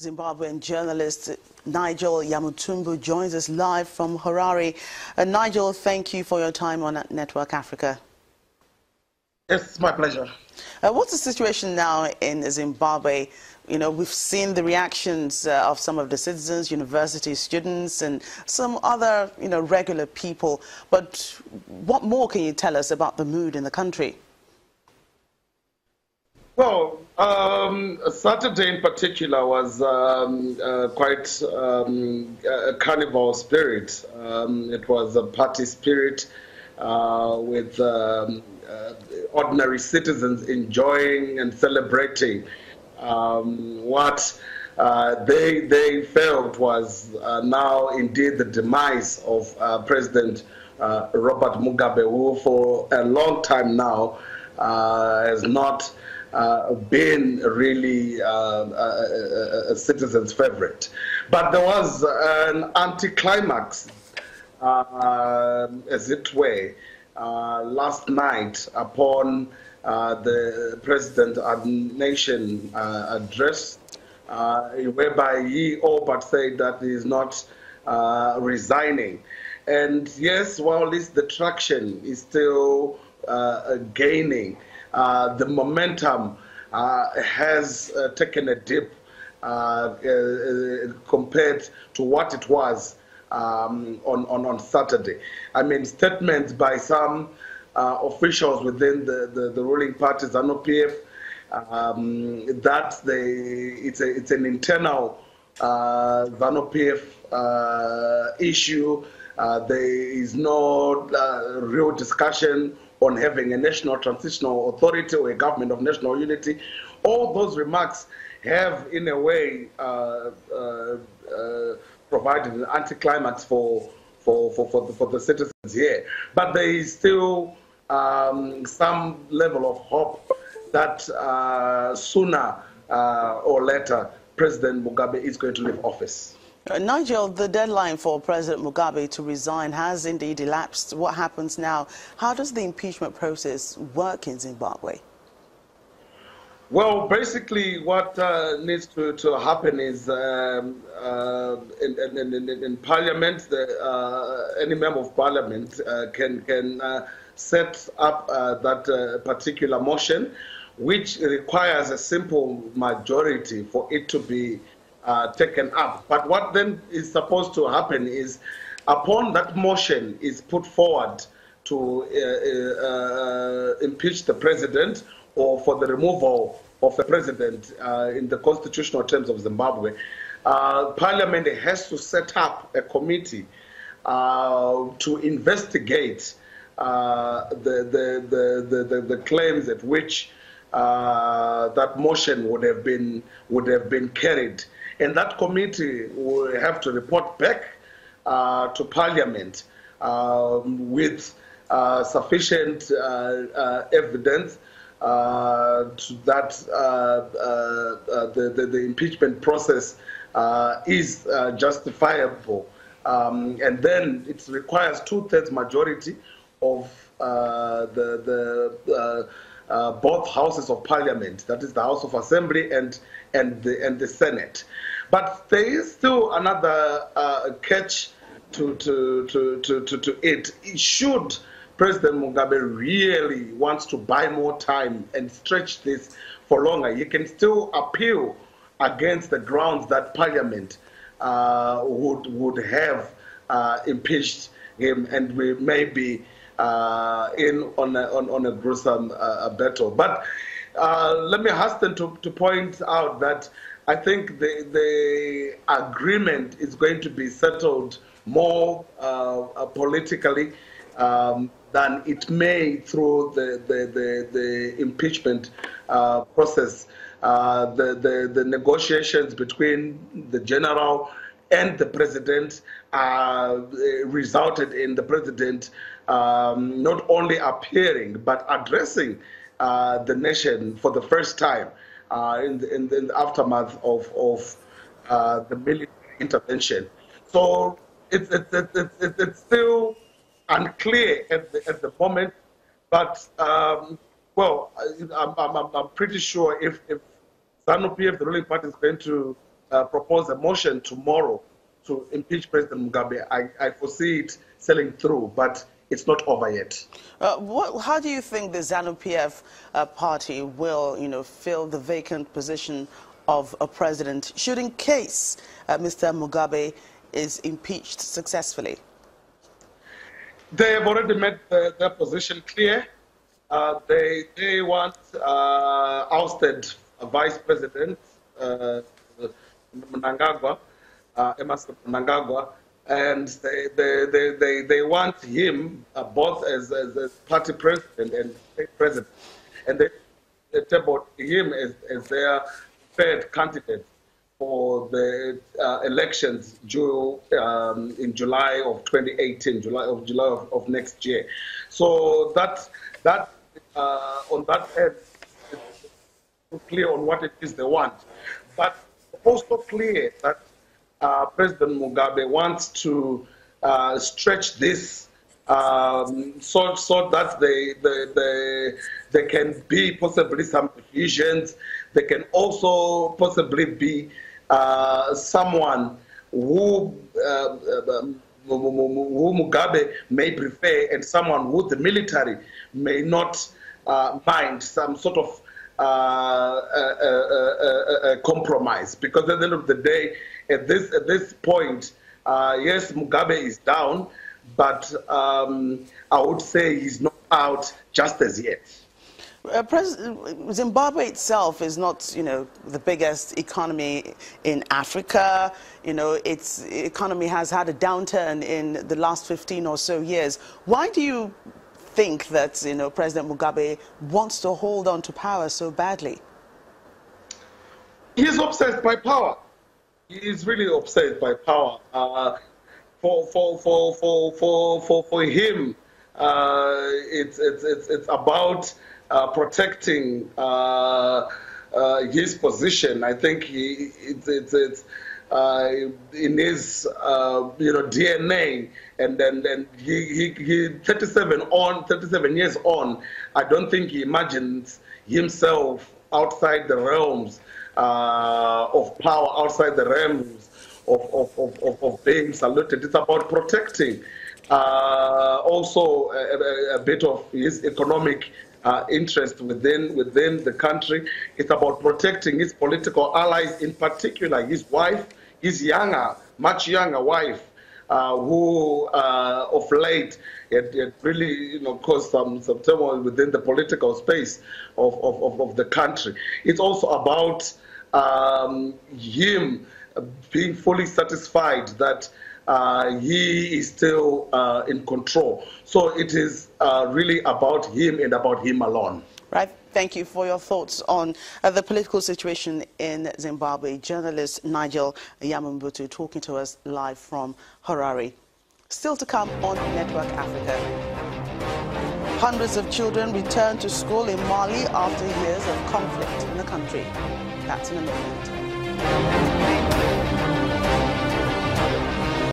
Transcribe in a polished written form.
Zimbabwean journalist Nigel Yamutumbu joins us live from Harare. Nigel, thank you for your time on Network Africa. Yes, it's my pleasure. What's the situation now in Zimbabwe? You know, we've seen the reactions of some of the citizens, university students, and some other, regular people. But what more can you tell us about the mood in the country? Well, Saturday in particular was quite a carnival spirit. It was a party spirit with ordinary citizens enjoying and celebrating what they felt was now indeed the demise of President Robert Mugabe, who for a long time now has not been really a citizen's favorite. But there was an anticlimax, as it were, last night upon the Resignation address, whereby he all but said that he is not resigning. And yes, while the traction is still gaining, the momentum has taken a dip compared to what it was on Saturday. I mean, statements by some officials within the ruling party, ZANU-PF, that it's an internal ZANU-PF issue. There is no real discussion on having a national transitional authority or a government of national unity. All those remarks have, in a way, provided an anticlimax for the citizens here. But there is still some level of hope that sooner or later President Mugabe is going to leave office. Nigel, the deadline for President Mugabe to resign has indeed elapsed. What happens now? How does the impeachment process work in Zimbabwe? Well, basically what needs to happen is in Parliament, any member of Parliament can set up that particular motion, which requires a simple majority for it to be taken up. But what then is supposed to happen is, upon that motion is put forward to impeach the president or for the removal of the president in the constitutional terms of Zimbabwe, Parliament has to set up a committee to investigate the claims at which that motion would have been carried. And that committee will have to report back to Parliament with sufficient evidence that the impeachment process is justifiable. And then it requires 2/3 majority of both houses of Parliament, that is the House of Assembly and the Senate. But there is still another catch to it. Should President Mugabe really wants to buy more time and stretch this for longer, he can still appeal against the grounds that Parliament would have impeached him, and we may be in on a gruesome battle. But let me hasten to point out that I think the agreement is going to be settled more politically than it may through the impeachment process. The negotiations between the general and the president resulted in the president not only appearing but addressing the nation for the first time in the aftermath of the military intervention. So it's still unclear at the moment, but well, I'm pretty sure if ZANU-PF, the ruling party, is going to propose a motion tomorrow to impeach President Mugabe, I foresee it selling through, but it's not over yet. How do you think the ZANU-PF party will, fill the vacant position of a president, should in case Mr. Mugabe is impeached successfully? They have already made their position clear. They want ousted Vice President Mnangagwa, Emerson Mnangagwa, and they want him both as party president and state president, and they tabled him as their third candidate for the elections due in July of 2018, July of next year. So that on that end, it's clear on what it is they want, but also clear that President Mugabe wants to stretch this so that there can be possibly some divisions. There can also possibly be someone who Mugabe may prefer and someone who the military may not mind, some sort of compromise. Because at the end of the day, at this point, yes, Mugabe is down, but I would say he's not out just as yet. Zimbabwe itself is not, the biggest economy in Africa. Its economy has had a downturn in the last 15 or so years. Why do you think that, President Mugabe wants to hold on to power so badly? He's obsessed by power. He is really obsessed by power. For him, it's about protecting his position. I think it's in his DNA, and then he 37 years on. I don't think he imagines himself outside the realms of power, outside the realms of being saluted. It's about protecting also a bit of his economic interest within the country. It's about protecting his political allies, in particular his wife, his much younger wife, who of late had really caused some turmoil within the political space of the country. It's also about him being fully satisfied that he is still in control. So it is really about him and about him alone. Right. Thank you for your thoughts on the political situation in Zimbabwe. Journalist Nigel Yamambutu talking to us live from Harare. Still to come on Network Africa. Hundreds of children return to school in Mali after years of conflict in the country. That's in a moment.